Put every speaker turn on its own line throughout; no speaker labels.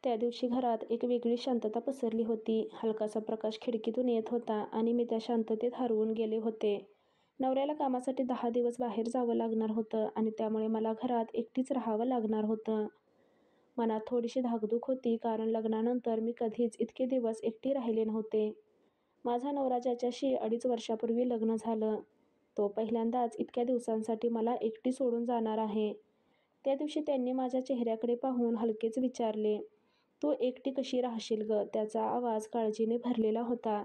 त्या दिवशी घरात एक वेगळी शांतता पसरली होती. हलकासा प्रकाश खिडकीतून येत होता आणि मी त्या शांततेत हरवून गेले होते. नवऱ्याला कामासाठी 10 दिवस बाहेर जावं लागणार होतं आणि त्यामुळे मला घरात एकटीच राहावं लागणार होतं. मनात थोडीशी धाकधूक होती, कारण लग्नानंतर मी कधीच इतके दिवस एकटी राहिले नव्हते. माझा नवरा ज्याच्याशी 2.5 वर्षापूर्वी लग्न झालं, तो पहिल्यांदाच इतक्या दिवसांसाठी मला एकटी सोडून जाणार आहे. त्या दिवशी त्यांनी माझ्या चेहऱ्याकडे पाहून हलकेच विचारले, "तू एकटी कशी राहशील गं?" त्याचा आवाज काळजीने भरलेला होता.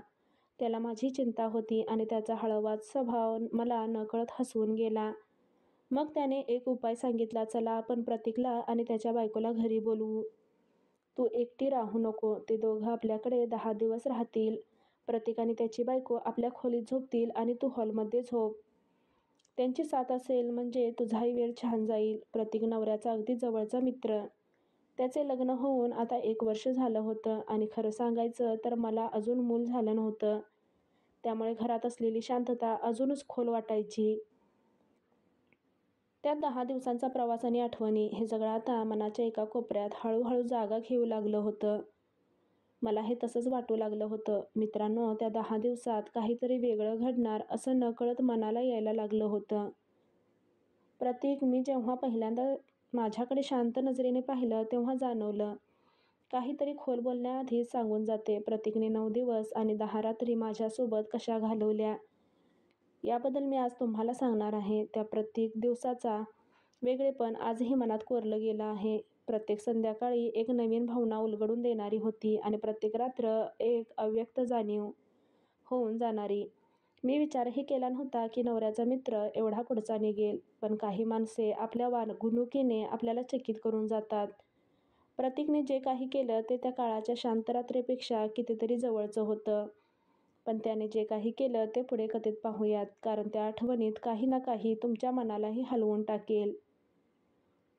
त्याला माझी चिंता होती आणि त्याचा हळवाच स्वभाव मला नकळत हसवून गेला. मग त्याने एक उपाय सांगितला, "चला आपण प्रतीकला आणि त्याच्या बायकोला घरी बोलवू. तू एकटी राहू नको. ते दोघं आपल्याकडे 10 दिवस राहतील. प्रतीक आणि त्याची बायको आपल्या खोलीत झोपतील आणि तू हॉलमध्ये झोप. त्यांची साथ असेल म्हणजे तुझाही वेळ छान जाईल." प्रतीक नवऱ्याचा अगदी जवळचा मित्र. त्याचे लग्न होऊन आता 1 वर्ष झालं होतं आणि खरं सांगायचं तर मला अजून मूल झालं नव्हतं. त्यामुळे घरात असलेली शांतता अजूनच खोल वाटायची. त्यात 10 दिवसांचा प्रवास आणि आठवणी हे सगळं आता मनाच्या एका कोपऱ्यात हळूहळू जागा घेऊ लागलं होतं. मला हे तसंच वाटू लागलं होतं. मित्रांनो, त्या 10 दिवसात काहीतरी वेगळं घडणार असं नकळत मनाला यायला लागलं होतं. प्रतीक, मी जेव्हा पहिल्यांदा माझ्याकडे शांत नजरेने पाहिलं तेव्हा जाणवलं, काहीतरी खोल बोलण्याआधीच सांगून जाते. प्रतीकने 9 दिवस आणि 10 रात्री माझ्यासोबत कशा घालवल्या याबद्दल मी आज तुम्हाला सांगणार आहे. त्या प्रत्येक दिवसाचा वेगळेपण आजही मनात कोरलं गेलं आहे. प्रत्येक संध्याकाळी एक नवीन भावना उलगडून देणारी होती आणि प्रत्येक रात्र एक अव्यक्त जाणीव होऊन जाणारी. मी विचारही केला नव्हता की नवऱ्याचा मित्र एवढा पुढचा निघेल, पण काही माणसे आपल्या वागणुकीने आपल्याला चकित करून जातात. प्रतीकने जे काही केलं ते त्या काळाच्या शांत रात्रीपेक्षा कितीतरी जवळचं होतं. पण त्याने जे काही केलं ते पुढे कथेत पाहूयात, कारण त्या आठवणीत काही ना काही तुमच्या मनालाही हलवून टाकेल.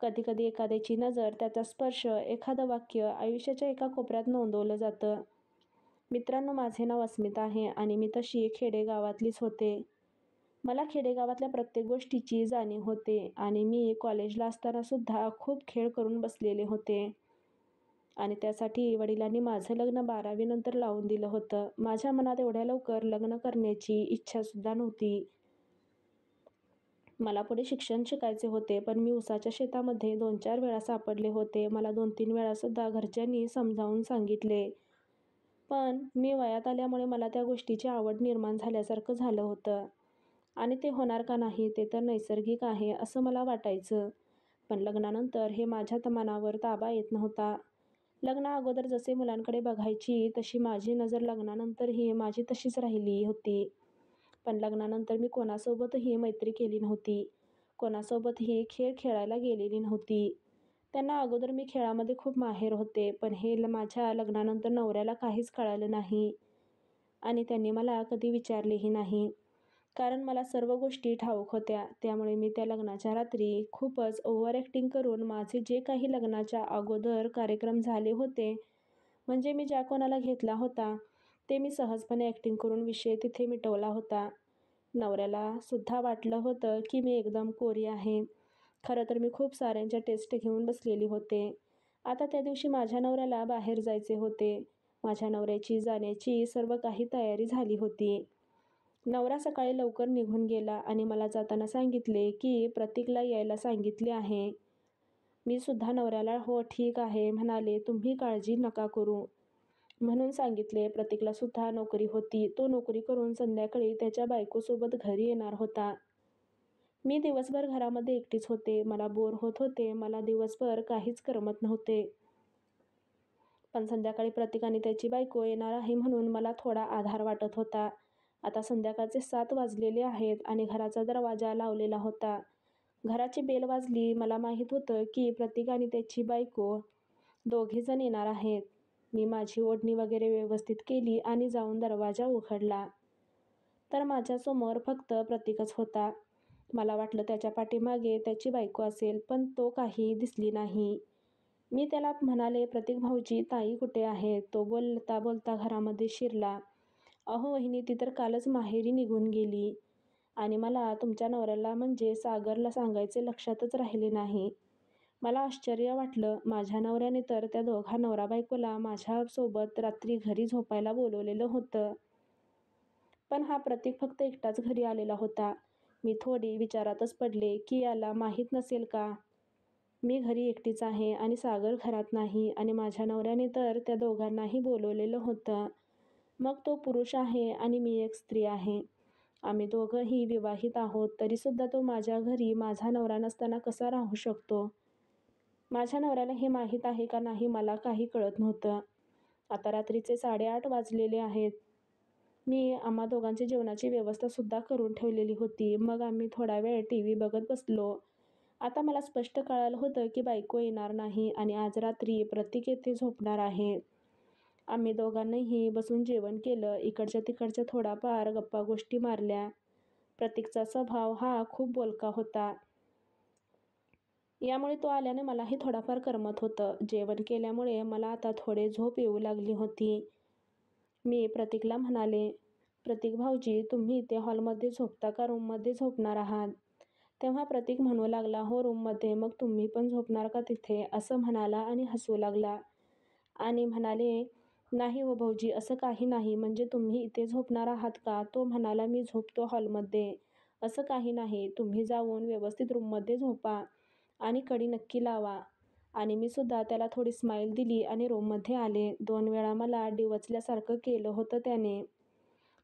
कधीकधी एखाद्याची नजर, त्याचा स्पर्श, एखादं वाक्य आयुष्याच्या एका कोपऱ्यात नोंदवलं जातं. मित्रांनो, माझे नाव अस्मिता आहे आणि मी तशी खेडेगावातलीच होते. मला खेडेगावातल्या प्रत्येक गोष्टीची जाणीव होते आणि मी कॉलेजला असतानासुद्धा खूप खेळ करून बसलेले होते. आणि त्यासाठी वडिलांनी माझं लग्न 12वी नंतर लावून दिलं होतं. माझ्या मनात एवढ्या लवकर लग्न करण्याची इच्छासुद्धा नव्हती. मला पुढे शिक्षण शिकायचे होते, पण मी उसाच्या शेतामध्ये 2-4 वेळा सापडले होते. मला 2-3 वेळासुद्धा घरच्यांनी समजावून सांगितले. पण मी वयात आल्यामुळे मला त्या गोष्टीची आवड निर्माण झाल्यासारखं झालं होतं. आणि ते होणार का नाही, ते तर नैसर्गिक आहे असं मला वाटायचं. पण लग्नानंतर हे माझ्या मनावर ताबा येत नव्हता. लग्नाअगोदर जसे मुलांकडे बघायची तशी माझी नजर लग्नानंतरही माझी तशीच राहिली होती. पण लग्नानंतर मी कोणासोबतही मैत्री केली नव्हती. कोणासोबतही खेळ खेळायला गेलेली नव्हती. त्यांना अगोदर मी खेळामध्ये खूप माहेर होते, पण हे माझ्या लग्नानंतर नवऱ्याला काहीच कळालं नाही आणि त्यांनी मला कधी विचारलेही नाही, कारण मला सर्व गोष्टी ठाऊक होत्या. त्यामुळे मी त्या लग्नाच्या रात्री खूपच ओव्हर ॲक्टिंग करून माझे जे काही लग्नाच्या अगोदर कार्यक्रम झाले होते, म्हणजे मी ज्या कोणाला घेतला होता, ते मी सहजपणे ॲक्टिंग करून विषय तिथे मिटवला होता. नवऱ्याला सुद्धा वाटलं होतं की मी एकदम कोरी आहे. खरं तर मी खूप साऱ्यांच्या टेस्ट घेऊन बसलेली होते. आता त्या दिवशी माझ्या नवऱ्याला बाहेर जायचे होते. माझ्या नवऱ्याची जाण्याची सर्व काही तयारी झाली होती. नवरा सकाळी लवकर निघून गेला आणि मला जाताना सांगितले की प्रतीकला यायला सांगितले आहे. मी सुद्धा नवऱ्याला "हो ठीक आहे" म्हणाले. "तुम्ही काळजी नका करू" म्हणून सांगितले. प्रतीकला सुद्धा नोकरी होती. तो नोकरी करून संध्याकाळी त्याच्या बायकोसोबत घरी येणार होता. मी दिवसभर घरामध्ये एकटीच होते. मला बोर होत होते. मला दिवसभर काहीच करमत नव्हते. पण संध्याकाळी प्रतीक आणि त्याची बायको येणार आहे म्हणून मला थोडा आधार वाटत होता. आता संध्याकाळचे 7 वाजलेले आहेत आणि घराचा दरवाजा लावलेला होता. घराची बेल वाजली. मला माहीत होतं की प्रतीक आणि त्याची बायको दोघेजण येणार आहेत. मी माझी ओढणी वगैरे व्यवस्थित केली आणि जाऊन दरवाजा उघडला, तर माझ्यासमोर फक्त प्रतीकच होता. मला वाटलं त्याच्या पाठीमागे त्याची बायको असेल, पण तो काही दिसली नाही. मी त्याला म्हणाले, "प्रतीक भाऊजी, ताई कुठे आहे?" तो बोलता बोलता घरामध्ये शिरला, "अहो वहिनी, ती तर कालच माहेरी निघून गेली आणि मला तुमच्या नवऱ्याला म्हणजे सागरला सांगायचे लक्षातच राहिले नाही." मला आश्चर्य वाटलं. माझ्या नवऱ्याने तर त्या दोघा नवरा-बायकोला माझ्यासोबत रात्री घरी झोपायला बोलवलेलं होतं. पण हा प्रतीक फक्त एकटाच घरी आलेला होता. मी थोडी विचारातच पडले की याला माहीत नसेल का? मी घरी एकटीच आहे आणि सागर घरात नाही आणि माझ्या नवऱ्याने तर त्या दोघांनाही बोलवलेलं होतं. मग तो पुरुष आहे आणि मी एक स्त्री आहे. आम्ही दोघंही विवाहित आहोत, तरीसुद्धा तो माझ्या घरी माझा नवरा नसताना कसा राहू शकतो? माझ्या नवऱ्याला हे माहीत आहे का नाही मला काही कळत नव्हतं. आता रात्रीचे 8:30 वाजलेले आहेत. मी आम्हा दोघांची जेवणाची व्यवस्थासुद्धा करून ठेवलेली होती. मग आम्ही थोडा वेळ टीव्ही बघत बसलो. आता मला स्पष्ट कळालं होतं की बायको येणार नाही आणि आज रात्री प्रतीक येथे झोपणार आहे. आम्ही दोघांनीही बसून जेवण केलं. इकडच्या तिकडच्या थोडाफार गप्पा-गोष्टी मारल्या. प्रतीकचा स्वभाव हा खूप बोलका होता. यामुळे तो आल्याने मलाही थोडाफार करमत होतं. जेवण केल्यामुळे मला आता थोडे झोप येऊ लागली होती. मी प्रतीकला म्हणाले, "प्रतीक भाऊजी, तुम्ही इथे हॉलमध्ये झोपता का रूममध्ये झोपणार आहात?" तेव्हा प्रतीक म्हणू लागला, "हो, रूममध्ये." "मग तुम्ही पण झोपणार का तिथे?" असं म्हणाला आणि हसू लागला आणि म्हणाले, "नाही हो भाऊजी, असं काही नाही. म्हणजे तुम्ही इथे झोपणार आहात का?" तो म्हणाला, "मी झोपतो हॉलमध्ये." "असं काही नाही. तुम्ही जाऊन व्यवस्थित रूममध्ये झोपा आणि कडी नक्की लावा." आणि मी सुद्धा त्याला थोडी स्माईल दिली आणि रूममध्ये आले. 2 वेळा मला डिवचल्यासारखं केलं होतं त्याने.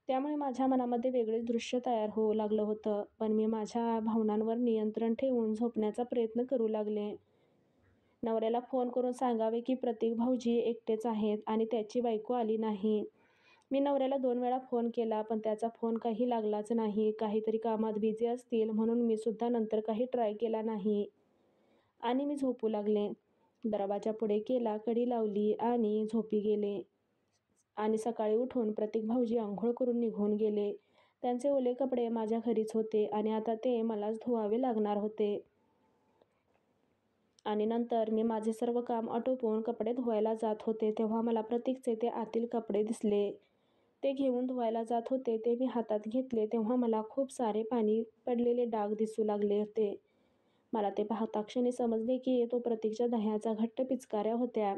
त्यामुळे माझ्या मनामध्ये वेगळेच दृश्य तयार होऊ लागलं होतं. पण मी माझ्या भावनांवर नियंत्रण ठेवून झोपण्याचा प्रयत्न करू लागले. नवऱ्याला फोन करून सांगावे की प्रतीक भाऊजी एकटेच आहेत आणि त्याची बायको आली नाही. मी नवऱ्याला 2 वेळा फोन केला, पण त्याचा फोन काही लागलाच नाही. काहीतरी कामात बिझी असतील म्हणून मी सुद्धा नंतर काही ट्राय केला नाही आणि मी झोपू लागले. दरवाजा पुढे केला, कडी लावली आणि झोपी गेले. आणि सकाळी उठून प्रतीक भाऊजी अंघोळ करून निघून गेले. त्यांचे ओले कपडे माझ्या घरीच होते आणि आता ते मलाच धुवावे लागणार होते. आणि नंतर मी माझे सर्व काम आटोपून कपडे धुवायला जात होते, तेव्हा मला प्रतीकचे ते आतील कपडे दिसले. ते घेऊन धुवायला जात होते. ते मी हातात घेतले, तेव्हा मला खूप सारे पाणी पडलेले डाग दिसू लागले होते. मला ते पाहता क्षणी समजले की तो प्रतीकच्या दह्याच्या घट्ट पिचकाऱ्या होत्या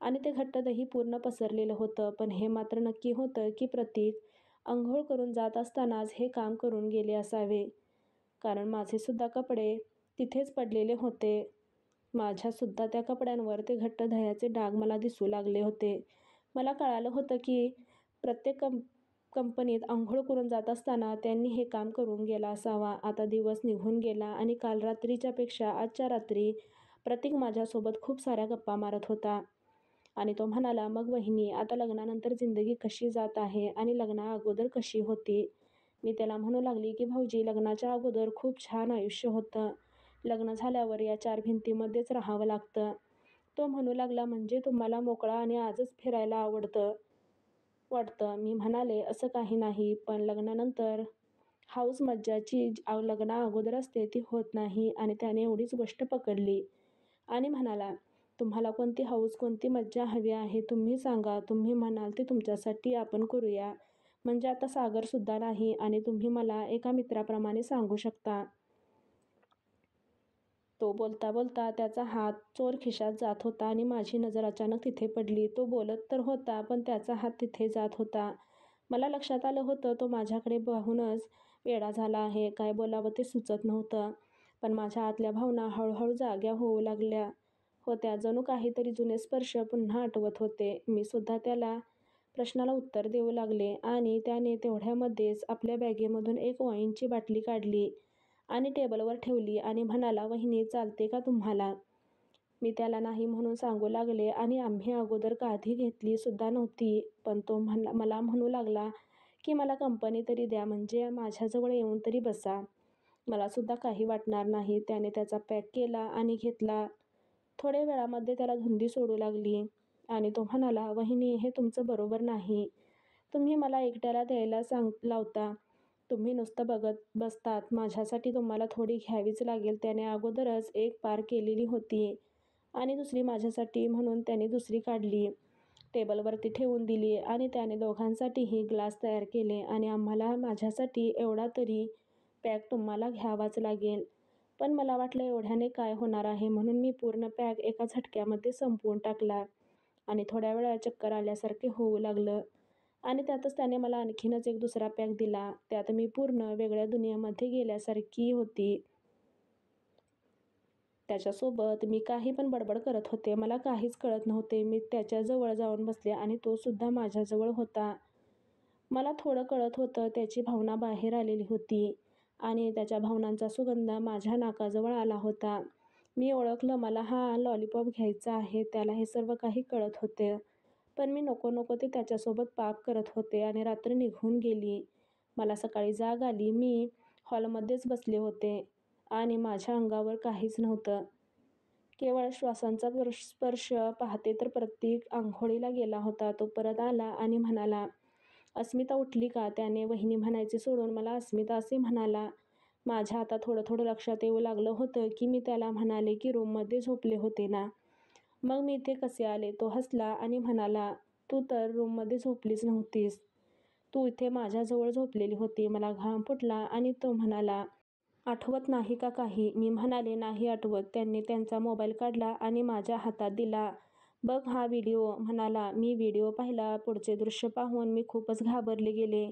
आणि ते घट्ट दही पूर्ण पसरलेलं होतं. पण हे मात्र नक्की होतं की प्रतीक अंघोळ करून जात असतानाच हे काम करून गेले असावे, कारण माझेसुद्धा कपडे तिथेच पडलेले होते. माझ्यासुद्धा त्या कपड्यांवर ते घट्ट दह्याचे डाग मला दिसू लागले होते. मला कळालं होतं की प्रत्येक कंपनीत अंघोळ करून जात असताना त्यांनी हे काम करून गेला असावा. आता दिवस निघून गेला आणि काल रात्रीच्या पेक्षा आजच्या रात्री प्रतीक माझ्यासोबत खूप साऱ्या गप्पा मारत होता आणि तो म्हणाला, "मग वहिनी, आता लग्नानंतर जिंदगी कशी जात आहे आणि लग्नाअगोदर कशी होती?" मी त्याला म्हणू लागली की भाऊजी, लग्नाच्या अगोदर खूप छान आयुष्य होतं. लग्न झाल्यावर या 4 भिंतीमध्येच राहावं लागतं. तो म्हणू लागला, "म्हणजे तुम्हाला मोकळा आणि आजच फिरायला वाटतं?" मी म्हणाले, "असं काही नाही, पण लग्नानंतर हौस मज्जा जी लग्नाअगोदर असते ती होत नाही." आणि त्याने एवढीच गोष्ट पकडली आणि म्हणाला, "तुम्हाला कोणती हौस, कोणती मज्जा हवी आहे तुम्ही सांगा. तुम्ही म्हणाल ते तुमच्यासाठी आपण करूया. म्हणजे आता सागरसुद्धा नाही आणि तुम्ही मला एका मित्राप्रमाणे सांगू शकता." तो बोलता बोलता त्याचा हात चोर खिशात जात होता आणि माझी नजर अचानक तिथे पडली. तो बोलत तर होता, पण त्याचा हात तिथे जात होता. मला लक्षात आलं होतं तो माझ्याकडे पाहूनच वेडा झाला आहे. काय बोलावं ते सुचत नव्हतं. पण माझ्या आतल्या भावना हळूहळू जाग्या होऊ लागल्या होत्या. जणू काहीतरी जुने स्पर्श पुन्हा आठवत होते. मी सुद्धा त्याला प्रश्नाला उत्तर देऊ लागले आणि त्याने तेवढ्यामध्येच आपल्या बॅगेमधून एक वाईनची बाटली काढली आणि टेबलवर ठेवली आणि म्हणाला, "वहिनी, चालते का तुम्हाला?" मी त्याला नाही म्हणून सांगू लागले आणि आम्ही अगोदर कधी घेतली सुद्धा नव्हती. पण तो मला म्हणू लागला की मला कंपनी तरी द्या, म्हणजे माझ्याजवळ येऊन तरी बसा. मला सुद्धा काही वाटणार नाही. त्याने त्याचा पॅक केला आणि घेतला. थोड्या वेळामध्ये त्याला धुंदी सोडू लागली आणि तो म्हणाला, "वहिनी, हे तुमचं बरोबर नाही. तुम्ही मला एकट्याला द्यायला लावता. तुम्ही नुसतं बघत बसतात. माझ्यासाठी तुम्हाला थोडी घ्यावीच लागेल." त्याने अगोदरच एक पार केलेली होती आणि दुसरी माझ्यासाठी म्हणून त्याने दुसरी काढली, टेबलवरती ठेवून दिली आणि त्याने दोघांसाठीही ग्लास तयार केले आणि आम्हाला माझ्यासाठी एवढा तरी पॅक तुम्हाला घ्यावाच लागेल. पण मला वाटलं एवढ्याने काय होणार आहे, म्हणून मी पूर्ण पॅक एका झटक्यामध्ये संपवून टाकला आणि थोड्या वेळा चक्कर आल्यासारखे होऊ लागलं. आणि त्यातच त्याने मला आणखीनच एक दुसरा पॅक दिला. त्यात मी पूर्ण वेगळ्या दुनियेमध्ये गेल्यासारखी होती. त्याच्यासोबत मी काही पण बडबड करत होते. मला काहीच कळत नव्हते. मी त्याच्याजवळ जाऊन बसले आणि तो सुद्धा माझ्याजवळ होता. मला थोडं कळत होतं, त्याची भावना बाहेर आलेली होती आणि त्याच्या भावनांचा सुगंध माझ्या नाकाजवळ आला होता. मी ओळखलं, मला हा लॉलीपॉप घ्यायचा आहे. त्याला हे सर्व काही कळत होते. पण मी नको नको ते त्याच्यासोबत पाप करत होते आणि रात्र निघून गेली. मला सकाळी जाग आली. मी हॉलमध्येच बसले होते आणि माझ्या अंगावर काहीच नव्हतं. केवळ श्वासांचा स्पर्श. पाहते तर प्रतीक अंघोळीला गेला होता. तो परत आला आणि म्हणाला, अस्मिता उठली का? त्याने वहिनी म्हणायचे सोडून मला अस्मिता असे म्हणाला. माझ्या आता थोडं थोडं लक्षात येऊ लागलं होतं की मी त्याला म्हणाले की रूममध्ये झोपले होते ना, मग मी इथे कसे आले? तो हसला आणि म्हणाला, तू तर रूममध्ये झोपलीच नव्हतीस. तू इथे माझ्याजवळ झोपलेली होती. मला घाम फुटला आणि तो म्हणाला, आठवत नाही का काही? मी म्हणाले, नाही आठवत. त्यांनी त्यांचा मोबाईल काढला आणि माझ्या हातात दिला. बघ हा व्हिडिओ, म्हणाला. मी व्हिडिओ पाहिला. पुढचे दृश्य पाहून मी खूपच घाबरले गेले.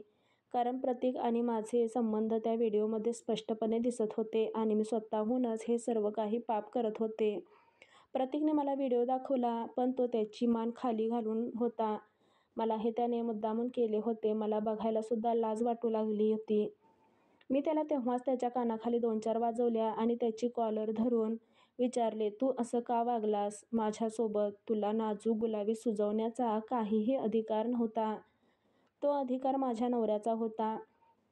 कारण प्रतीक आणि माझे संबंध त्या व्हिडिओमध्ये स्पष्टपणे दिसत होते आणि मी स्वतःहूनच हे सर्व काही पाप करत होते. प्रतीकने मला व्हिडिओ दाखवला, पण तो त्याची मान खाली घालून होता. मला हे त्याने मुद्दामून केले होते. मला बघायला सुद्धा लाज वाटू लागली होती. मी त्याला तेव्हाच त्याच्या कानाखाली 2-4 वाजवल्या आणि त्याची कॉलर धरून विचारले, तू असं का वागलास माझ्यासोबत? तुला नाजूक गुलाबी सुजवण्याचा काहीही अधिकार नव्हता. तो अधिकार माझ्या नवऱ्याचा होता.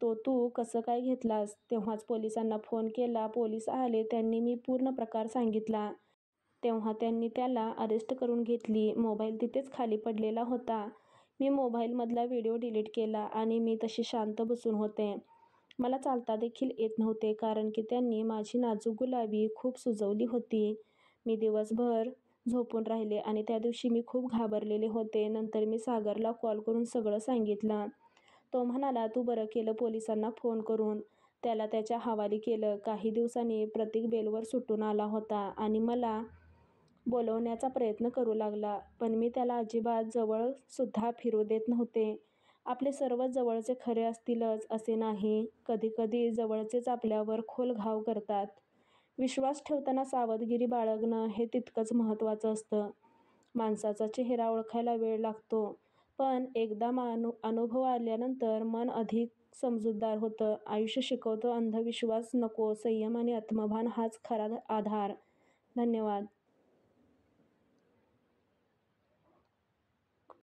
तो तू कसं काय घेतलास? तेव्हाच पोलिसांना फोन केला. पोलीस आले. त्यांनी मी पूर्ण प्रकार सांगितला. तेव्हा त्यांनी त्याला अरेस्ट करून घेतली. मोबाईल तिथेच खाली पडलेला होता. मी मोबाईलमधला व्हिडिओ डिलीट केला आणि मी तशी शांत बसून होते. मला चालता देखील येत नव्हते, कारण की त्यांनी माझी नाजूक गुलाबी खूप सुजवली होती. मी दिवसभर झोपून राहिले आणि त्या दिवशी मी खूप घाबरलेले होते. नंतर मी सागरला कॉल करून सगळं सांगितलं. तो म्हणाला, तू बरं केलं पोलिसांना फोन करून. त्याला त्याच्या हवाली केलं. काही दिवसांनी प्रतीक बेलवर सुटून आला होता आणि मला बोलवण्याचा प्रयत्न करू लागला. पण मी त्याला अजिबात जवळ सुद्धा फिरू देत नव्हते. आपले सर्वच जवळचे खरे असतीलच असे नाही. कधीकधी जवळचेच आपल्यावर खोल घाव करतात. विश्वास ठेवताना सावधगिरी बाळगणं हे तितकंच महत्त्वाचं असतं. माणसाचा चेहरा ओळखायला वेळ लागतो, पण एकदा अनुभव आल्यानंतर मन अधिक समजूतदार होतं. आयुष्य शिकवतं, अंधविश्वास नको, संयम आणि आत्मभान हाच खरा आधार. धन्यवाद.